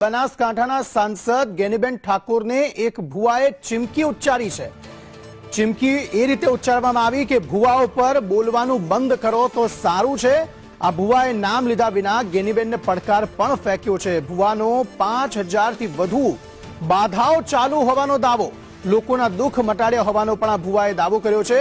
બનાસકાંઠાના સાંસદ ગેનીબેન ઠાકોરને એક ભુવાએ ચીમકી ઉચ્ચારી છે। ચીમકી એ રીતે ઉચ્ચારવામાં આવી કે ભુવાઓ પર બોલવાનું બંધ કરો તો સારું છે। આ ભુવાએ નામ લીધા વિના ગેનીબેનને પડકાર પણ ફેંક્યો છે। ભુવાનો 5000 થી વધુ બાધાઓ ચાલુ હોવાનો દાવો, લોકોના દુઃખ મટાડ્યા હોવાનો પણ આ ભુવાએ દાવો કર્યો છે।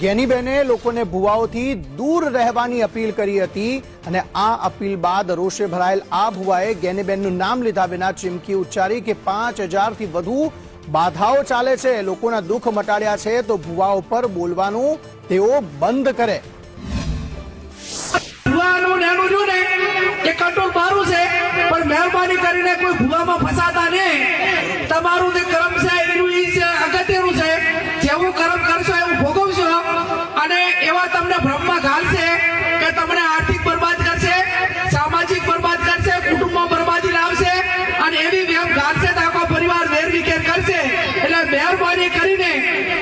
ગેનીબેને લોકોને ભુવાઓથી દૂર રહેવાની અપીલ કરી હતી અને આ અપીલ બાદ રોષે ભરાયેલ આ ભુવાએ ગેનીબેનનું નામ લીધા વિના ચીમકી ઉચ્ચારી કે 5000 થી વધુ બાધાઓ ચાલે છે, લોકોના દુઃખ મટાડ્યા છે તો ભુવાઓ પર બોલવાનું તેઓ બંધ કરે। ભુવાનું નેનું જો ને કે કંટ્રોલ મારું છે, પણ મહેરબાની કરીને કોઈ ભુવામાં ફસાતા નહીં। તમારું જે કર્મ છે એનું ઈ છે અગત્યનું છે। જેવું કર્મ કરશો એવું ભોગવશો અને એવા તમને ભ્રમમાં ઘાલશે કે તમને આર્થિક બરબાદ કરશે, સામાજિક બરબાદ કરશે, કુટુંબમાં બરબાદી લાવશે અને એવી વેમ ઘાલશે તો આખો પરિવાર વેરવિખેર કરશે। એટલે મહેરબાની કરીને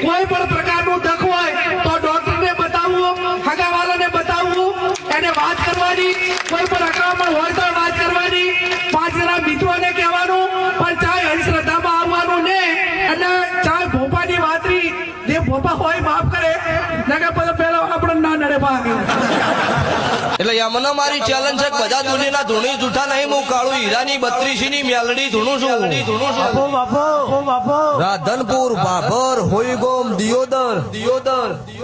કોઈ પણ પ્રકારનું દખ હોય તો ડોક્ટરને બતાવવું, હગાવાલાને બતાવવું, એને વાત કરવાની, કોઈ પણ અકળામણ હોય તો વાત કરવાની, 5 જણા મિત્રોને કહેવાનું, પણ ચાહે અંધશ્રદ્ધામાં આવવાનું ને અને ચાહે ભોપાની વાતરી જે ભોપા હોય માફ કરે નકે પેલા આપણે ના નડે ભાગે। એટલે યમનો મારી ચેલેન્જ છે, બધા દુનિયાના ધૂણી જૂઠા નહીં, હું કાળુ હીરાની 32 ની મેલડી ધૂણું છું। રાધનપુર, ભાભર, હોઈગોમ, દિયોદર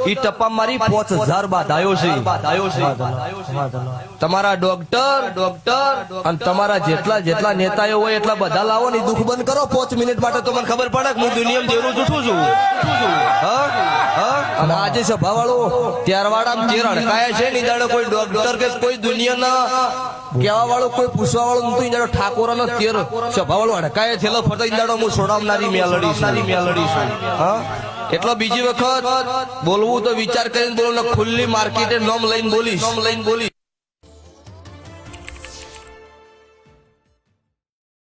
ઈ ટપ્પા મારી 5000 બાધાયો છે। તમારા ડોક્ટર અને તમારા જેટલા નેતાઓ હોય એટલા બધા લાવો ને દુઃખ બંધ કરો 5 મિનિટ માટે, તો મને ખબર પડે કે હું દુનિયામાં જેવું જૂઠું છું। અને આજે સભાવાળો ત્યારવાડા તેર અડકાયા છે, નિદાડો કોઈ ડોક્ટર કે કોઈ દુનિયાના કેવા વાળો કોઈ પૂછવા વાળો નતું, ઇંદાડો ઠાકોરનો તેર સભાવાળો અડકાયા થયેલો ફરતો ઇંદાડો હું છોડાવનારી મેલડી છું। એટલો બીજી વખત બોલવું તો વિચાર કરીને બોલો, ખુલ્લી માર્કેટે નોમ લઈને બોલીશ।